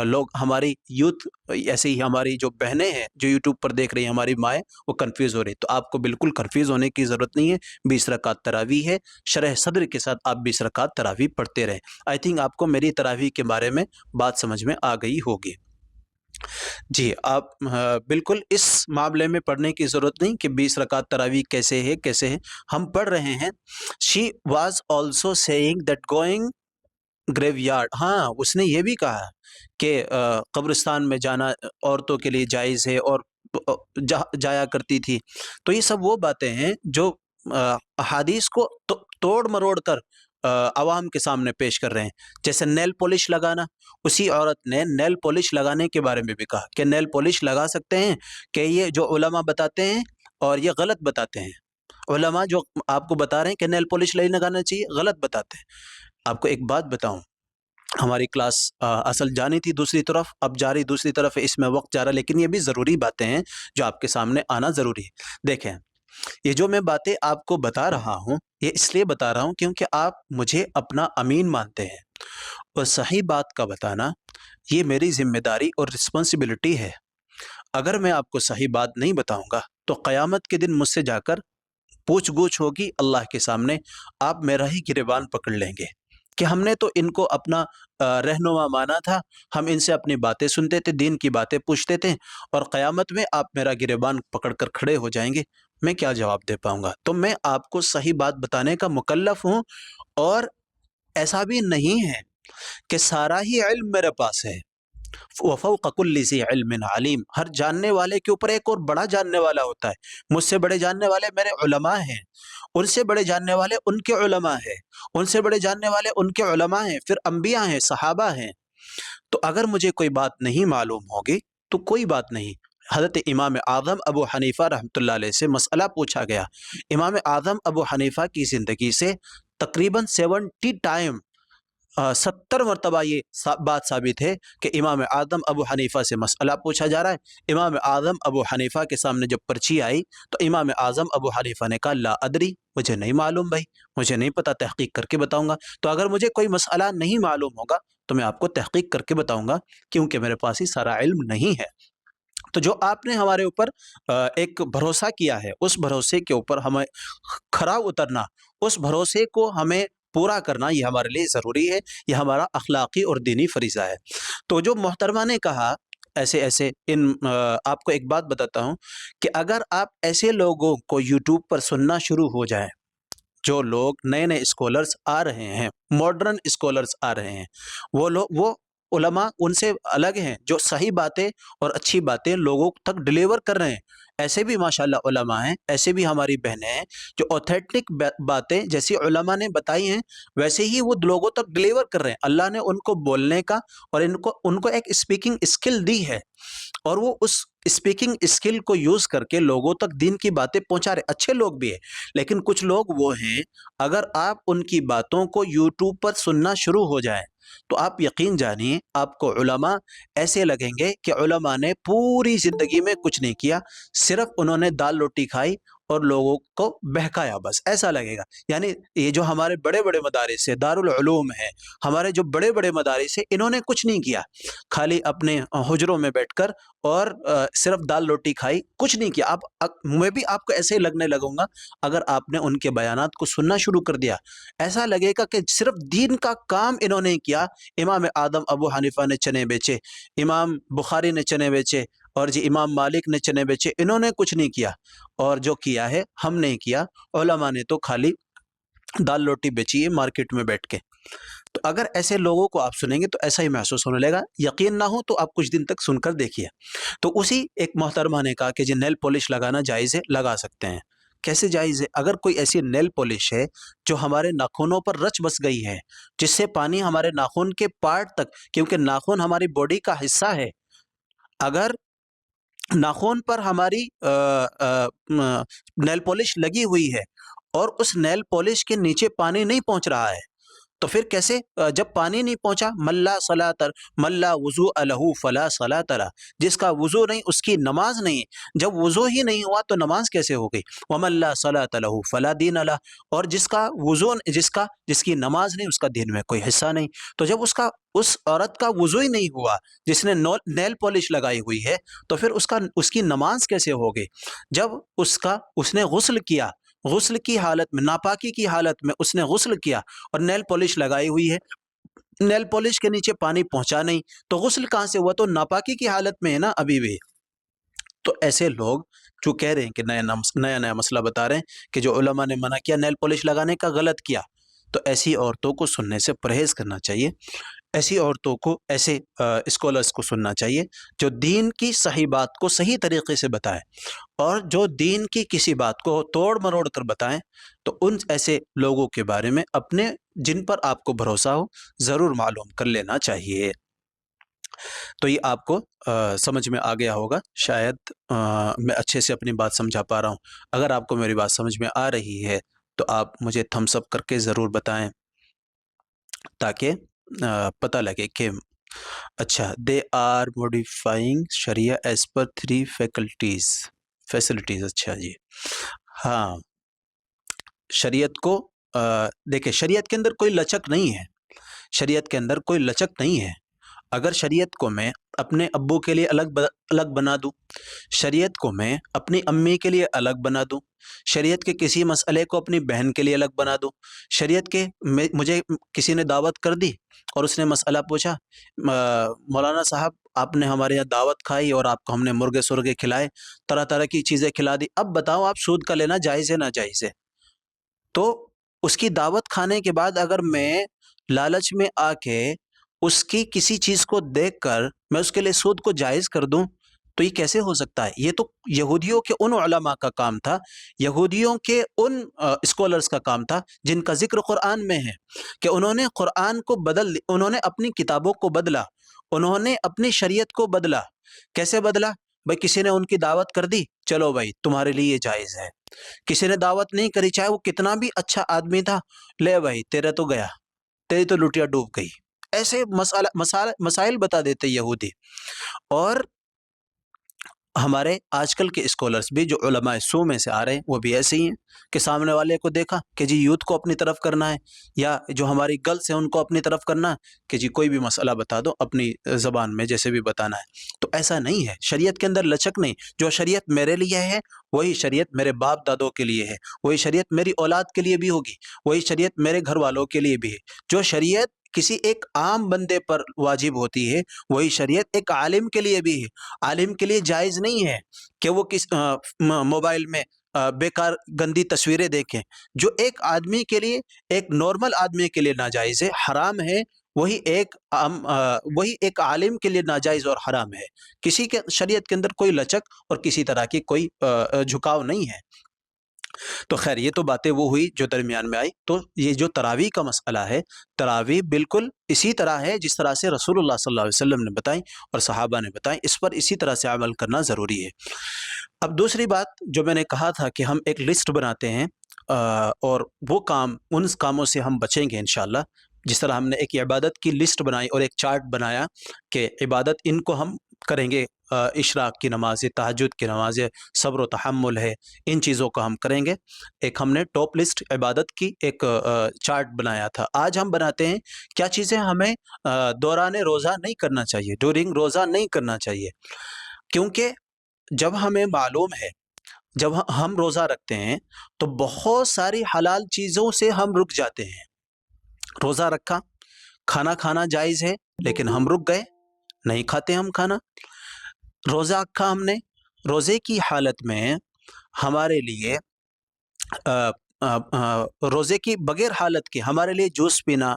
لوگ، ہماری یوتھ، ایسے ہی ہماری جو بہنیں ہیں جو یوٹیوب پر دیکھ رہی ہیں، ہماری مائیں، وہ کنفیوز ہو رہی۔ تو آپ کو بالکل کنفیوز ہونے کی ضرورت نہیں ہے، 20 رکعت تراویح ہے، شرح صدر کے ساتھ آپ 20 رکعت تراویح پڑھتے رہیں۔ آئی تھنک آپ کو میری تراویح کے بارے میں بات سمجھ میں آ گئی ہوگی۔ جی، آپ بالکل اس معاملے میں پڑھنے کی ضرورت نہیں کہ 20 رکعت تراویح کیسے ہے، ہم پڑھ رہے ہیں۔ She was also seeing that going graveyard, ہاں اس نے یہ بھی کہا کہ قبرستان میں جانا عورتوں کے لیے جائز ہے اور جایا کرتی تھی۔ تو یہ سب وہ باتیں ہیں جو احادیث کو توڑ مروڑ کر عوام کے سامنے پیش کر رہے ہیں۔ جیسے نیل پولش لگانا، اسی عورت نے نیل پولش لگانے کے بارے میں بھی کہا کہ نیل پولش لگا سکتے ہیں، کہ یہ جو علماء بتاتے ہیں اور یہ غلط بتاتے ہیں۔ علماء جو آپ کو بتا رہے ہیں کہ نیل پولش نہیں لگانا چاہیے، غلط بتاتے ہیں۔ آپ کو ایک بات بتاؤں، ہماری کلاس اصل جانی تھی دوسری طرف، اب جاری دوسری طرف ہے، اس میں وقت جا رہا، لیکن یہ بھی ضروری باتیں ہیں جو آپ کے سامنے آنا ضروری ہے۔ دیکھیں، یہ جو میں باتیں آپ کو بتا رہا ہوں، یہ اس لیے بتا رہا ہوں کیونکہ آپ مجھے اپنا امین مانتے ہیں، اور صحیح بات کا بتانا یہ میری ذمہ داری اور رسپانسبلٹی ہے۔ اگر میں آپ کو صحیح بات نہیں بتاؤں گا تو قیامت کے دن مجھ سے جا کر پوچھ گچھ ہوگی اللہ کے سامنے، آپ میرا ہی گریبان پکڑ لیں گے کہ ہم نے تو ان کو اپنا رہنما مانا تھا، ہم ان سے اپنی باتیں سنتے تھے، دین کی باتیں پوچھتے تھے، اور قیامت میں آپ میرا گریبان پکڑ کر کھڑے ہو جائیں گے، میں کیا جواب دے پاؤں گا؟ تو میں آپ کو صحیح بات بتانے کا مکلف ہوں، اور ایسا بھی نہیں ہے کہ سارا ہی علم میرے پاس ہے۔ وَفَوْقَ كُلِّ ذِي عِلْمٍ عَلِيمٍ، ہر جاننے والے کے اوپر ایک اور بڑا جاننے والا ہوتا ہے۔ مجھ سے بڑے جاننے والے میرے علماء ہیں، ان سے بڑے جاننے والے ان کے علماء ہیں، ان سے بڑے جاننے والے ان کے علماء ہیں، پھر انبیاء ہیں، صحابہ ہیں۔ تو اگر مجھے کوئی بات نہیں معلوم ہوگی تو کوئی بات نہیں۔ حضرت امام اعظم ابو حنیفہ رحمۃ اللہ علیہ سے مسئلہ پوچھا گیا۔ امام اعظم ابو حنیفہ کی زندگی سے تقریباً 70 ٹائم 70 مرتبہ یہ بات ثابت ہے کہ امام اعظم ابو حنیفہ سے مسئلہ پوچھا جا رہا ہے۔ امام اعظم ابو حنیفہ کے سامنے جب پرچی آئی تو امام اعظم ابو حنیفہ نے کہا لا ادری، مجھے نہیں معلوم بھائی، مجھے نہیں پتہ، تحقیق کر کے بتاؤں گا۔ تو اگر مجھے کوئی مسئلہ نہیں معلوم ہوگا تو میں آپ کو تحقیق کر کے بتاؤں گا، کیونکہ میرے پاس ہی سارا علم نہیں ہے۔ تو جو آپ نے ہمارے اوپر ایک بھروسہ کیا ہے، اس بھروسے کے اوپر ہمیں کھرا اترنا، اس بھروسے کو ہمیں پورا کرنا، یہ ہمارے لیے ضروری ہے، یہ ہمارا اخلاقی اور دینی فریضہ ہے۔ تو جو محترمہ نے کہا ایسے آپ کو ایک بات بتاتا ہوں کہ اگر آپ ایسے لوگوں کو یوٹیوب پر سننا شروع ہو جائیں، جو لوگ نئے نئے اسکالرز آ رہے ہیں، ماڈرن اسکالرز آ رہے ہیں، وہ علماء ان سے الگ ہیں جو صحیح باتیں اور اچھی باتیں لوگوں تک ڈلیور کر رہے ہیں۔ ایسے بھی ماشاءاللہ علماء ہیں، ایسے بھی ہماری بہنیں ہیں جو اوتھینٹک باتیں جیسی علماء نے بتائی ہیں ویسے ہی وہ لوگوں تک ڈلیور کر رہے ہیں۔ اللہ نے ان کو بولنے کا اور ان کو ایک اسپیکنگ اسکل دی ہے، اور وہ اس اسپیکنگ اسکل کو یوز کر کے لوگوں تک دین کی باتیں پہنچا رہے۔ اچھے لوگ بھی ہیں، لیکن کچھ لوگ وہ ہیں اگر آپ ان کی باتوں کو یوٹیوب پر سننا شروع ہو جائیں تو آپ یقین جانیے آپ کو علماء ایسے لگیں گے کہ علماء نے پوری زندگی میں کچھ نہیں کیا، صرف انہوں نے دال روٹی کھائی اور لوگوں کو بہکایا، بس ایسا لگے گا۔ یعنی یہ جو ہمارے بڑے بڑے مدارس ہیں، دارالعلوم ہے، ہمارے جو بڑے بڑے مدارس ہیں، انہوں نے کچھ نہیں کیا، خالی اپنے حجروں میں بیٹھ کر اور صرف دال روٹی کھائی، کچھ نہیں کیا۔ میں بھی آپ کو ایسے ہی لگنے لگوں گا اگر آپ نے ان کے بیانات کو سننا شروع کر دیا۔ ایسا لگے گا کہ صرف دین کا کام انہوں نے کیا۔ امام اعظم ابو حنیفہ نے چنے بیچے، امام بخاری نے چنے بیچے، اور جی امام مالک نے چنے بیچے، انہوں نے کچھ نہیں کیا، اور جو کیا ہے ہم نے کیا۔ علماء نے تو خالی دال روٹی بیچی ہے مارکیٹ میں بیٹھ کے۔ تو اگر ایسے لوگوں کو آپ سنیں گے تو ایسا ہی محسوس ہونے لگا۔ یقین نہ ہو تو آپ کچھ دن تک سن کر دیکھیے۔ تو اسی ایک محترمہ نے کہا کہ جی نیل پالش لگانا جائز ہے، لگا سکتے ہیں۔ کیسے جائز ہے؟ اگر کوئی ایسی نیل پالش ہے جو ہمارے ناخنوں پر رچ بس گئی ہے، جس سے پانی ہمارے ناخن کے پارٹ تک، کیونکہ ناخن ہماری باڈی کا حصہ ہے، اگر ناخن پر ہماری نیل پالش لگی ہوئی ہے اور اس نیل پالش کے نیچے پانی نہیں پہنچ رہا ہے، تو پھر کیسے؟ جب پانی نہیں پہنچا، ملا وضو الہ فلا صلاۃ لہ، جس کا وضو نہیں اس کی نماز نہیں۔ جب وضو ہی نہیں ہوا تو نماز کیسے ہو گئی؟ ومن لا صلاۃ لہ فلا دین لہ، اور جس کی نماز نہیں، اس کا دین میں کوئی حصہ نہیں۔ تو جب اس عورت کا وضو ہی نہیں ہوا جس نے نیل پالش لگائی ہوئی ہے، تو پھر اس کی نماز کیسے ہو گئی؟ جب اس نے غسل کیا، غسل کی حالت میں، ناپاکی کی حالت میں اس نے غسل کیا اور نیل پالش لگائی ہوئی ہے، نیل پالش کے نیچے پانی پہنچا نہیں، تو غسل کہاں سے ہوا؟ تو ناپاکی کی حالت میں ہے نا ابھی بھی۔ تو ایسے لوگ جو کہہ رہے ہیں کہ نیا مسئلہ بتا رہے ہیں کہ جو علماء نے منع کیا نیل پالش لگانے کا، غلط کیا، تو ایسی عورتوں کو سننے سے پرہیز کرنا چاہیے۔ ایسی عورتوں کو، ایسے اسکالرس کو سننا چاہیے جو دین کی صحیح بات کو صحیح طریقے سے بتائیں، اور جو دین کی کسی بات کو توڑ مروڑ کر بتائیں۔ تو ان ایسے لوگوں کے بارے میں جن پر آپ کو بھروسہ ہو، ضرور معلوم کر لینا چاہیے۔ تو یہ آپ کو سمجھ میں آ گیا ہوگا، شاید میں اچھے سے اپنی بات سمجھا پا رہا ہوں۔ اگر آپ کو میری بات سمجھ میں آ رہی ہے تو آپ مجھے تھمس اپ کر کے ضرور بتائیں، تاکہ پتہ لگے کہ اچھا they are modifying Sharia as per 3 facilities. اچھا جی، ہاں، شریعت کو دیکھیں، شریعت کے اندر کوئی لچک نہیں ہے، شریعت کے اندر کوئی لچک نہیں ہے۔ اگر شریعت کو میں اپنے ابو کے لیے الگ بنا دوں، شریعت کو میں اپنی امی کے لیے الگ بنا دوں، شریعت کے کسی مسئلے کو اپنی بہن کے لیے الگ بنا دوں، شریعت کے مجھے کسی نے دعوت کر دی اور اس نے مسئلہ پوچھا، مولانا صاحب آپ نے ہمارے یہاں دعوت کھائی اور آپ کو ہم نے مرغے سرغے کھلائے، طرح طرح کی چیزیں کھلا دی، اب بتاؤ آپ سود کا لینا جائز ہے نہ جائز ہے؟ تو اس کی دعوت کھانے کے بعد اگر میں لالچ میں آ کے اس کی کسی چیز کو دیکھ کر میں اس کے لیے سود کو جائز کر دوں تو یہ کیسے ہو سکتا ہے؟ یہ تو یہودیوں کے ان علماء کا کام تھا، یہودیوں کے ان اسکالرز کا کام تھا جن کا ذکر قرآن میں ہے کہ انہوں نے قرآن کو انہوں نے اپنی کتابوں کو بدلا، انہوں نے اپنی شریعت کو بدلا۔ کیسے بدلا؟ بھائی کسی نے ان کی دعوت کر دی، چلو بھائی تمہارے لیے یہ جائز ہے۔ کسی نے دعوت نہیں کری، چاہے وہ کتنا بھی اچھا آدمی تھا، لے بھائی تیرا تو گیا، تیری تو لٹیا ڈوب گئی۔ ایسے مسائل بتا دیتے یہودی۔ اور ہمارے آج کل کے اسکالرز بھی جو علماء سو میں سے آ رہے ہیں وہ بھی ایسے ہی ہیں کہ سامنے والے کو دیکھا کہ جی یوتھ کو اپنی طرف کرنا ہے، یا جو ہماری گرلس ہیں ان کو اپنی طرف کرنا ہے کہ جی کوئی بھی مسئلہ بتا دو اپنی زبان میں جیسے بھی بتانا ہے۔ تو ایسا نہیں ہے، شریعت کے اندر لچک نہیں۔ جو شریعت میرے لیے ہے وہی شریعت میرے باپ دادوں کے لیے ہے، وہی شریعت میری اولاد کے لیے بھی ہوگی، وہی شریعت میرے گھر والوں کے لیے بھی ہے۔ جو شریعت کسی ایک عام بندے پر واجب ہوتی ہے وہی شریعت ایک عالم کے لیے بھی ہے۔ عالم کے لیے جائز نہیں ہے کہ وہ کس موبائل میں بیکار گندی تصویریں دیکھیں۔ جو ایک آدمی کے لیے، ایک نارمل آدمی کے لیے ناجائز ہے، حرام ہے، وہی ایک عالم کے لیے ناجائز اور حرام ہے۔ کسی کے شریعت کے اندر کوئی لچک اور کسی طرح کی کوئی جھکاؤ نہیں ہے۔ تو خیر یہ تو باتیں وہ ہوئی جو درمیان میں آئی۔ تو یہ جو تراویح کا مسئلہ ہے، تراویح بالکل اسی طرح ہے جس طرح سے رسول اللہ صلی اللہ علیہ وسلم نے بتائی اور صحابہ نے بتائی، اس پر اسی طرح سے عمل کرنا ضروری ہے۔ اب دوسری بات جو میں نے کہا تھا کہ ہم ایک لسٹ بناتے ہیں اور وہ کام، ان کاموں سے ہم بچیں گے انشاءاللہ۔ جس طرح ہم نے ایک عبادت کی لسٹ بنائی اور ایک چارٹ بنایا کہ عبادت ان کو ہم کریں گے، اشراق کی نماز، تہجد کی نماز، صبر و تحمل ہے، ان چیزوں کو ہم کریں گے۔ ایک ہم نے ٹاپ لسٹ عبادت کی ایک چارٹ بنایا تھا۔ آج ہم بناتے ہیں کیا چیزیں ہمیں دوران روزہ نہیں کرنا چاہیے، ڈیورنگ روزہ نہیں کرنا چاہیے، کیونکہ جب ہمیں معلوم ہے، جب ہم روزہ رکھتے ہیں تو بہت ساری حلال چیزوں سے ہم رک جاتے ہیں۔ روزہ رکھا، کھانا کھانا جائز ہے لیکن ہم رک گئے، نہیں کھاتے ہم کھانا۔ روزہ رکھا ہم نے، روزے کی حالت میں ہمارے لیے روزے کی بغیر حالت کے ہمارے لیے جوس پینا،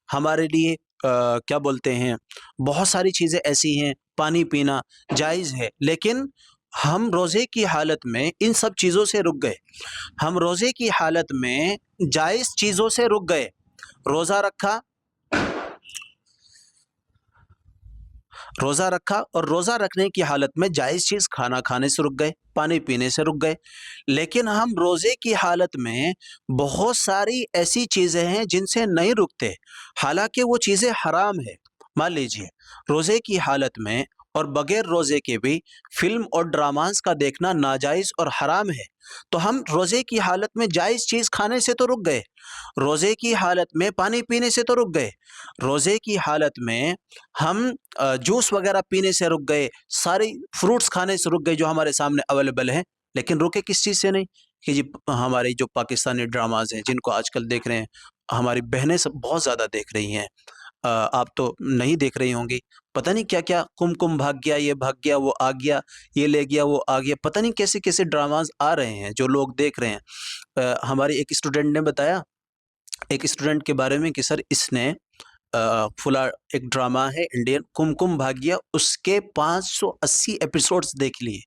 ہمارے لیے کیا بولتے ہیں، بہت ساری چیزیں ایسی ہیں، پانی پینا جائز ہے، لیکن ہم روزے کی حالت میں ان سب چیزوں سے رک گئے۔ ہم روزے کی حالت میں جائز چیزوں سے رک گئے۔ روزہ رکھا اور روزہ رکھنے کی حالت میں جائز چیز کھانا کھانے سے رک گئے، پانی پینے سے رک گئے، لیکن ہم روزے کی حالت میں بہت ساری ایسی چیزیں ہیں جن سے نہیں رکتے، حالانکہ وہ چیزیں حرام ہے۔ مان لیجئے روزے کی حالت میں اور بغیر روزے کے بھی فلم اور ڈراماز کا دیکھنا ناجائز اور حرام ہے، تو ہم روزے کی حالت میں جائز چیز کھانے سے تو رک گئے، روزے کی حالت میں پانی پینے سے تو رک گئے، روزے کی حالت میں ہم جوس وغیرہ پینے سے رک گئے، ساری فروٹس کھانے سے رک گئے جو ہمارے سامنے اویلیبل ہیں، لیکن رکے کس چیز سے نہیں کہ جی ہماری جو پاکستانی ڈراماز ہیں جن کو آج کل دیکھ رہے ہیں، ہماری بہنیں سب بہت زیادہ دیکھ رہی ہیں، آپ تو نہیں دیکھ رہی ہوں گی، پتہ نہیں کیا کیا، کم کم بھاگ گیا، یہ بھاگ گیا، وہ آ گیا، یہ لے گیا، وہ آ گیا، پتہ نہیں کیسے کیسے ڈراماز آ رہے ہیں جو لوگ دیکھ رہے ہیں۔ ہماری ایک اسٹوڈنٹ نے بتایا ایک اسٹوڈنٹ کے بارے میں کہ سر اس نے فلاں ایک ڈرامہ ہے انڈین کم کم بھاگیہ، اس کے 580 ایپیسوڈز دیکھ لیے۔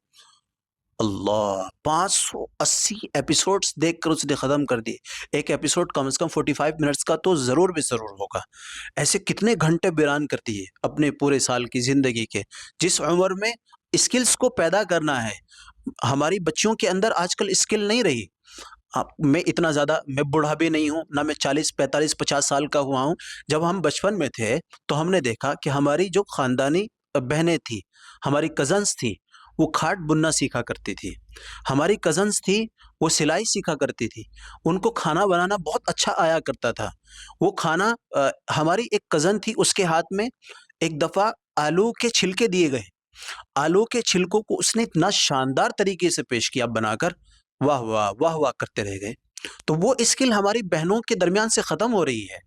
اللہ، 580 ایپیسوڈز دیکھ کر اس نے ختم کر دیے۔ ایک ایپیسوڈ کم از کم 45 منٹس کا تو ضرور بھی ضرور ہوگا۔ ایسے کتنے گھنٹے بیران کرتی ہے اپنے پورے سال کی زندگی کے۔ جس عمر میں اسکلز کو پیدا کرنا ہے، ہماری بچیوں کے اندر آج کل اسکل نہیں رہی۔ میں اتنا زیادہ، میں بوڑھا بھی نہیں ہوں، نہ میں 40 45 50 سال کا ہوا ہوں۔ جب ہم بچپن میں تھے تو ہم نے دیکھا کہ ہماری جو خاندانی بہنیں تھی، ہماری کزنس تھی، وہ کھاٹ بننا سیکھا کرتی تھی، ہماری کزنس تھی وہ سلائی سیکھا کرتی تھی، ان کو کھانا بنانا بہت اچھا آیا کرتا تھا۔ وہ کھانا ہماری ایک کزن تھی، اس کے ہاتھ میں ایک دفعہ آلو کے چھلکے دیے گئے، آلو کے چھلکوں کو اس نے اتنا شاندار طریقے سے پیش کیا بنا کر، واہ واہ واہ واہ کرتے رہ گئے۔ تو وہ اسکل ہماری بہنوں کے درمیان سے ختم ہو رہی ہے۔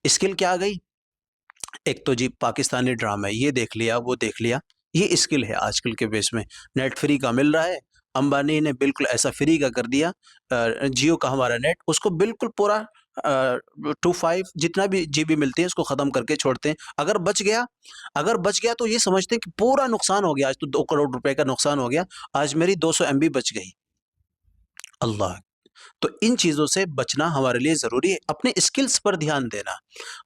اسکل کیا آ گئی؟ ایک تو جی پاکستانی ڈرامہ یہ دیکھ لیا، وہ دیکھ لیا، یہ اسکل ہے آج کل کے بیس میں۔ نیٹ فری کا مل رہا ہے، امبانی نے بالکل ایسا فری کا کر دیا، جیو کا ہمارا نیٹ، اس کو بالکل پورا 25 جتنا بھی GB ملتی ہے اس کو ختم کر کے چھوڑتے ہیں. اگر بچ گیا تو یہ سمجھتے ہیں کہ پورا نقصان ہو گیا، آج تو 2 کروڑ روپے کا نقصان ہو گیا، آج میری 200 MB بچ گئی. اللہ. تو ان چیزوں سے بچنا ہمارے لیے ضروری ہے. اپنے اسکلز پر دھیان دینا،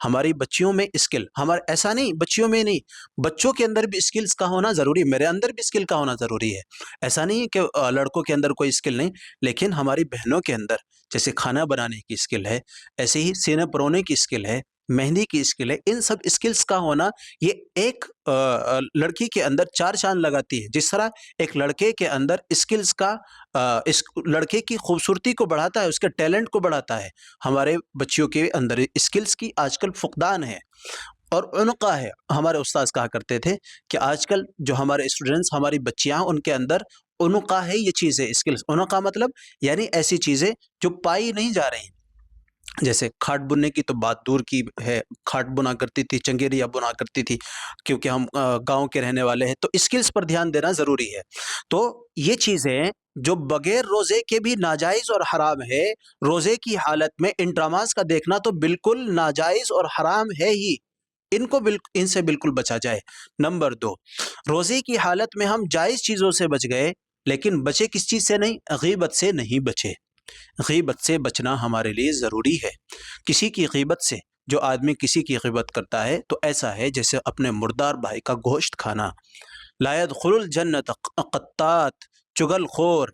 ہماری بچیوں میں اسکل، ہمارے ایسا نہیں بچیوں میں نہیں، بچوں کے اندر بھی اسکلز کا ہونا ضروری ہے، میرے اندر بھی اسکل کا ہونا ضروری ہے. ایسا نہیں ہے کہ لڑکوں کے اندر کوئی اسکل نہیں، لیکن ہماری بہنوں کے اندر جیسے کھانا بنانے کی اسکل ہے، ایسے ہی سینے پرونے کی اسکل ہے، مہندی کی اسکل ہے. ان سب اسکلز کا ہونا یہ ایک لڑکی کے اندر 4 چاند لگاتی ہے. جس طرح ایک لڑکے کے اندر اسکلز کا اس لڑکے کی خوبصورتی کو بڑھاتا ہے، اس کے ٹیلنٹ کو بڑھاتا ہے، ہمارے بچیوں کے اندر اسکلز کی آج کل فقدان ہے اور عنقہ ہے. ہمارے استاذ کہا کرتے تھے کہ آج کل جو ہمارے اسٹوڈنٹس، ہماری بچیاں، ان کے اندر عنقہ ہے. یہ چیزیں اسکلز، عنقہ مطلب یعنی ایسی چیزیں جو پائی نہیں جا رہی. جیسے کھاٹ بننے کی تو بات دور کی ہے، کھاٹ بنا کرتی تھی، چنگیریاں بنا کرتی تھی، کیونکہ ہم گاؤں کے رہنے والے ہیں. تو اسکلز پر دھیان دینا ضروری ہے. تو یہ چیزیں جو بغیر روزے کے بھی ناجائز اور حرام ہے، روزے کی حالت میں ان ڈراماز کا دیکھنا تو بالکل ناجائز اور حرام ہے ہی. ان سے بالکل بچا جائے. نمبر 2، روزے کی حالت میں ہم جائز چیزوں سے بچ گئے، لیکن بچے کس چیز سے نہیں؟ غیبت سے نہیں بچے. غیبت سے بچنا ہمارے لیے ضروری ہے. کسی کی غیبت سے، جو آدمی کسی کی غیبت کرتا ہے تو ایسا ہے جیسے اپنے مردار بھائی کا گوشت کھانا. لا يدخل الجنت قطات، چغل خور،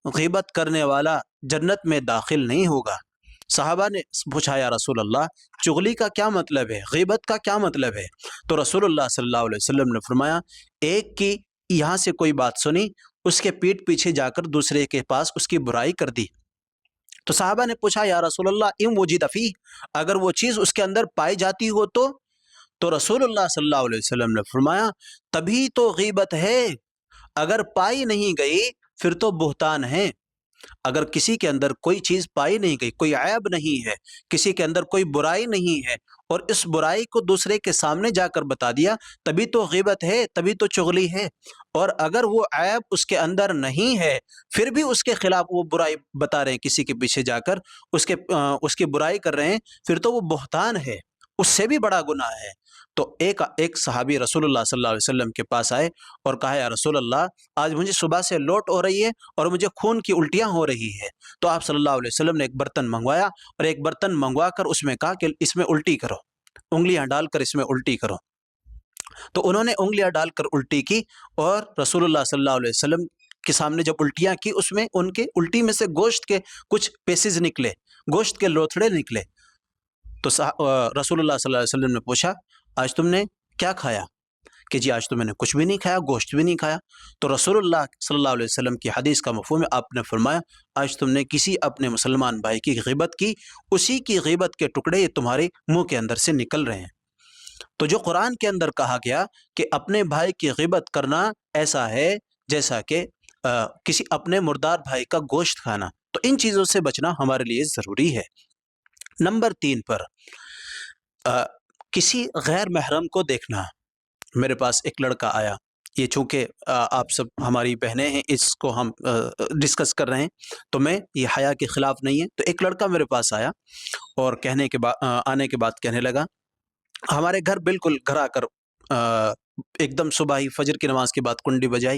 غیبت کرنے والا جنت میں داخل نہیں ہوگا. صحابہ نے پوچھا یا رسول اللہ چغلی کا کیا مطلب ہے، غیبت کا کیا مطلب ہے؟ تو رسول اللہ صلی اللہ علیہ وسلم نے فرمایا، ایک کی یہاں سے کوئی بات سنی، اس کے پیٹ پیچھے جا کر دوسرے کے پاس اس کی برائی کر دی. تو صحابہ نے پوچھا یا رسول اللہ ام وجد فیہ، اگر وہ چیز اس کے اندر پائی جاتی ہو تو رسول اللہ صلی اللہ علیہ وسلم نے فرمایا تبھی تو غیبت ہے، اگر پائی نہیں گئی پھر تو بہتان ہے. اگر کسی کے اندر کوئی چیز پائی نہیں گئی، کوئی عیب نہیں ہے، کسی کے اندر کوئی برائی نہیں ہے، اور اس برائی کو دوسرے کے سامنے جا کر بتا دیا، تبھی تو غیبت ہے، تبھی تو چغلی ہے. اور اگر وہ عیب اس کے اندر نہیں ہے، پھر بھی اس کے خلاف وہ برائی بتا رہے ہیں، کسی کے پیچھے جا کر اس کی برائی کر رہے ہیں، پھر تو وہ بہتان ہے، اس سے بھی بڑا گناہ ہے. تو ایک صحابی رسول اللہ صلی اللہ علیہ وسلم کے پاس آئے اور کہا یا رسول اللہ آج مجھے صبح سے لوٹ ہو رہی ہے اور مجھے خون کی الٹیاں ہو رہی ہے. تو آپ صلی اللہ علیہ وسلم نے ایک برتن منگوایا اور ایک برتن منگوا کر اس میں کہا کہ اس میں الٹی کرو، انگلیاں ڈال کر اس میں الٹی کرو. تو انہوں نے انگلیاں ڈال کر الٹی کی، اور رسول اللہ صلی اللہ علیہ وسلم کے سامنے جب الٹیاں کی، اس میں ان کے الٹی میں سے گوشت کے کچھ پیسز نکلے، گوشت کے لوتھڑے نکلے. تو رسول اللہ صلی اللہ علیہ وسلم نے پوچھا آج تم نے کیا کھایا؟ کہ جی آج تو میں نے کچھ بھی نہیں کھایا، گوشت بھی نہیں کھایا. تو رسول اللہ صلی اللہ علیہ وسلم کی حدیث کا مفہوم ہے، آپ نے فرمایا آج تم نے کسی اپنے مسلمان بھائی کی غیبت کی، اسی کی غیبت کے ٹکڑے یہ تمہارے منہ کے اندر سے نکل رہے ہیں. تو جو قرآن کے اندر کہا گیا کہ اپنے بھائی کی غیبت کرنا ایسا ہے جیسا کہ کسی اپنے مردار بھائی کا گوشت کھانا، تو ان چیزوں سے بچنا ہمارے لیے ضروری ہے. نمبر 3 پر کسی غیر محرم کو دیکھنا. میرے پاس ایک لڑکا آیا، یہ چونکہ آپ سب ہماری بہنیں ہیں اس کو ہم ڈسکس کر رہے ہیں، تو میں یہ حیا کے خلاف نہیں ہے. تو ایک لڑکا میرے پاس آیا اور آنے کے بعد کہنے لگا ہمارے گھر بالکل گھر آ کر ایک دم صبح ہی فجر کی نماز کے بعد کنڈی بجائی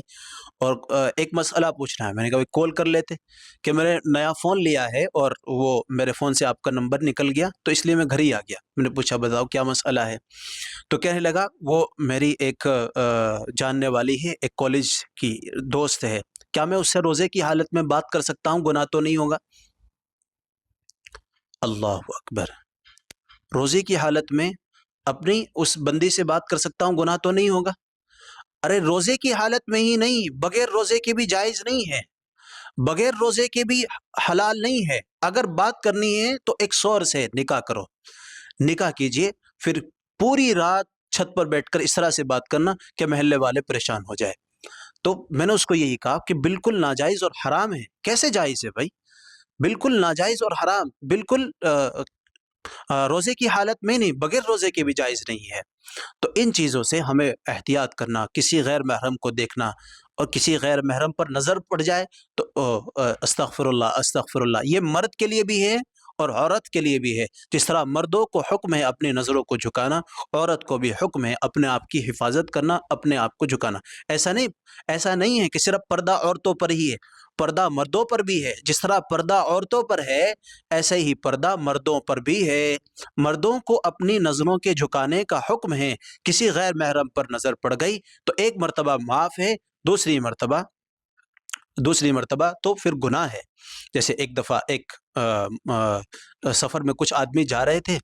اور ایک مسئلہ پوچھنا ہے. میں نے کہا کال کر لیتے کہ میں نے نیا فون لیا ہے اور وہ میرے فون سے آپ کا نمبر نکل گیا تو اس لیے میں گھر ہی آ گیا. میں نے پوچھا بتاؤ کیا مسئلہ ہے؟ تو کہنے لگا وہ میری ایک جاننے والی ہے، ایک کالج کی دوست ہے، کیا میں اس سے روزے کی حالت میں بات کر سکتا ہوں؟ گناہ تو نہیں ہوگا؟ اللہ اکبر! روزے کی حالت میں اپنی اس بندی سے بات کر سکتا ہوں، گناہ تو نہیں ہوگا؟ ارے روزے کی حالت میں ہی نہیں، بغیر روزے کے بھی جائز نہیں ہے، بغیر روزے کے بھی حلال نہیں ہے. اگر بات کرنی ہے تو ایک سور سے نکاح کرو، نکاح کیجئے، پھر پوری رات چھت پر بیٹھ کر اس طرح سے بات کرنا کہ محلے والے پریشان ہو جائے. تو میں نے اس کو یہی کہا کہ بالکل ناجائز اور حرام ہے. کیسے جائز ہے بھائی؟ بالکل ناجائز اور حرام، بالکل روزے کی حالت میں نہیں، بغیر روزے کے بھی جائز نہیں ہے. تو ان چیزوں سے ہمیں احتیاط کرنا، کسی غیر محرم کو دیکھنا اور کسی غیر محرم پر نظر پڑ جائے تو استغفر اللہ استغفر اللہ، یہ مرد کے لیے بھی ہے اور عورت کے لیے بھی ہے۔ جس طرح مردوں کو حکم ہے اپنی نظروں کو جھکانا، عورت کو بھی حکم ہے اپنے آپ کی حفاظت کرنا، اپنے آپ کو جھکانا۔ ایسا نہیں ہے کہ صرف پردہ عورتوں پر ہی ہے، پردہ مردوں پر بھی ہے۔ جس طرح پردہ عورتوں پر ہے ایسے ہی پردہ مردوں پر بھی ہے۔ مردوں کو اپنی نظروں کے جھکانے کا حکم ہے۔ کسی غیر محرم پر نظر پڑ گئی تو ایک مرتبہ معاف ہے، دوسری مرتبہ تو پھر گناہ ہے۔ جیسے ایک دفعہ ایک سفر میں کچھ آدمی جا رہے تھے،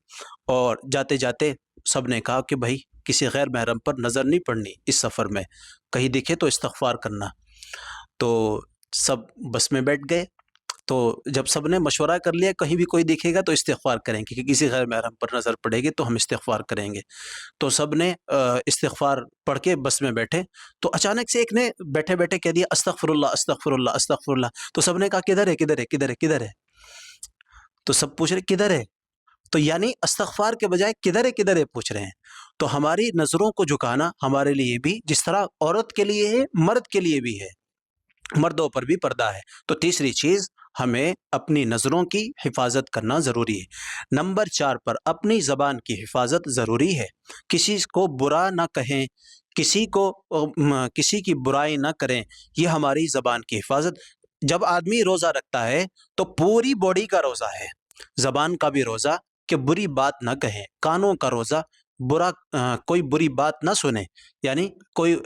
اور جاتے جاتے سب نے کہا کہ بھائی کسی غیر محرم پر نظر نہیں پڑنی اس سفر میں، کہیں دکھے تو استغفار کرنا۔ تو سب بس میں بیٹھ گئے، تو جب سب نے مشورہ کر لیا کہیں بھی کوئی دکھے گا تو استغفار کریں گے، کہ کسی غیر محرم پر نظر پڑے گی تو ہم استغفار کریں گے۔ تو سب نے استغفار پڑھ کے بس میں بیٹھے، تو اچانک سے ایک نے بیٹھے بیٹھے کہہ دیا استغفر اللہ استغفر اللہ استغفر اللہ۔ تو سب نے کہا کدھر ہے کدھر ہے کدھر ہے کدھر ہے؟ تو سب پوچھ رہے کدھر ہے، تو یعنی استغفار کے بجائے کدھر ہے پوچھ رہے ہیں۔ تو ہماری نظروں کو جھکانا ہمارے لیے بھی جس طرح عورت کے لیے ہے، مرد کے لیے بھی ہے، مردوں پر بھی پردہ ہے۔ تو تیسری چیز، ہمیں اپنی نظروں کی حفاظت کرنا ضروری ہے۔ نمبر 4 پر اپنی زبان کی حفاظت ضروری ہے۔ کسی کو برا نہ کہیں، کسی کی برائی نہ کریں، یہ ہماری زبان کی حفاظت۔ جب آدمی روزہ رکھتا ہے تو پوری باڈی کا روزہ ہے، زبان کا بھی روزہ کہ بری بات نہ کہیں، کانوں کا روزہ کوئی بری بات نہ سنے، یعنی کوئی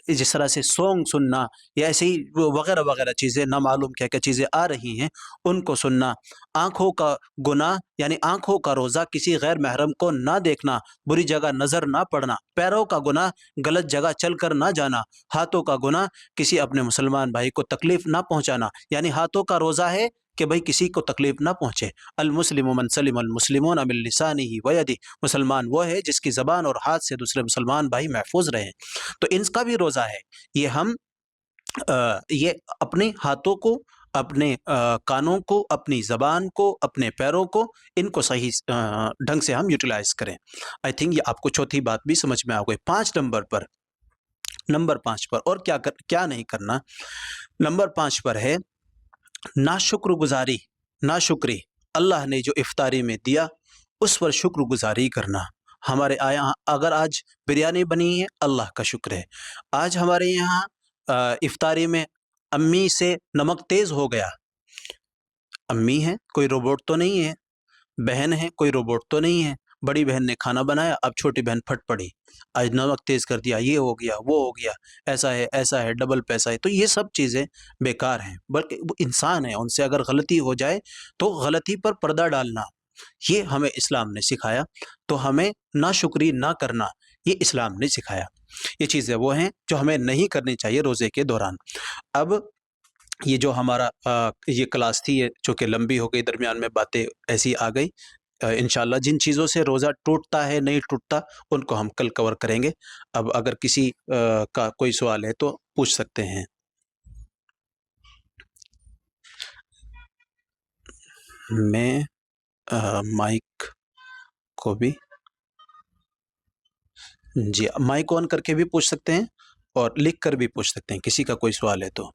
جس طرح سے سونگ سننا یا ایسے ہی وغیرہ وغیرہ چیزیں، نہ معلوم کیا کیا چیزیں آ رہی ہیں ان کو سننا۔ آنکھوں کا گناہ یعنی آنکھوں کا روزہ کسی غیر محرم کو نہ دیکھنا، بری جگہ نظر نہ پڑنا۔ پیروں کا گناہ غلط جگہ چل کر نہ جانا۔ ہاتھوں کا گناہ کسی اپنے مسلمان بھائی کو تکلیف نہ پہنچانا، یعنی ہاتھوں کا روزہ ہے کہ بھئی کسی کو تکلیف نہ پہنچے۔ المسلم من سلم المسلمون من لسانہ ویدہ، مسلمان وہ ہے جس کی زبان اور ہاتھ سے دوسرے مسلمان بھائی محفوظ رہیں۔ تو ان کا بھی روزہ ہے، یہ اپنے ہاتھوں کو، اپنے کانوں کو، اپنی زبان کو، اپنے پیروں کو، ان کو صحیح ڈھنگ سے ہم یوٹیلائز کریں۔ آئی تھنک یہ آپ کو چوتھی بات بھی سمجھ میں آ گئی۔ 5 نمبر 5 پر اور کیا نہیں کرنا۔ نمبر 5 پر ہے ناشکری۔ اللہ نے جو افطاری میں دیا اس پر شکر گزاری کرنا۔ ہمارے یہاں اگر آج بریانی بنی ہے اللہ کا شکر ہے۔ آج ہمارے یہاں افطاری میں امی سے نمک تیز ہو گیا، امی ہے کوئی روبوٹ تو نہیں ہے، بہن ہے کوئی روبوٹ تو نہیں ہے، بڑی بہن نے کھانا بنایا، اب چھوٹی بہن پھٹ پڑی، آج نمک تیز کر دیا، یہ ہو گیا وہ ہو گیا، ایسا ہے ڈبل پیسہ ہے۔ تو یہ سب چیزیں بیکار ہیں، بلکہ وہ انسان ہے، ان سے اگر غلطی ہو جائے تو غلطی پر پردہ ڈالنا یہ ہمیں اسلام نے سکھایا۔ تو ہمیں ناشکری نہ کرنا یہ اسلام نے سکھایا۔ یہ چیزیں وہ ہیں جو ہمیں نہیں کرنی چاہیے روزے کے دوران۔ اب یہ جو ہمارا یہ کلاس تھی یہ چونکہ لمبی ہو گئی، درمیان میں باتیں ایسی آ گئی، انشاءاللہ جن چیزوں سے روزہ ٹوٹتا ہے نہیں ٹوٹتا ان کو ہم کل کور کریں گے۔ اب اگر کسی کا کوئی سوال ہے تو پوچھ سکتے ہیں۔ میں مائک کو بھی جی مائک آن کر کے بھی پوچھ سکتے ہیں اور لکھ کر بھی پوچھ سکتے ہیں، کسی کا کوئی سوال ہے تو۔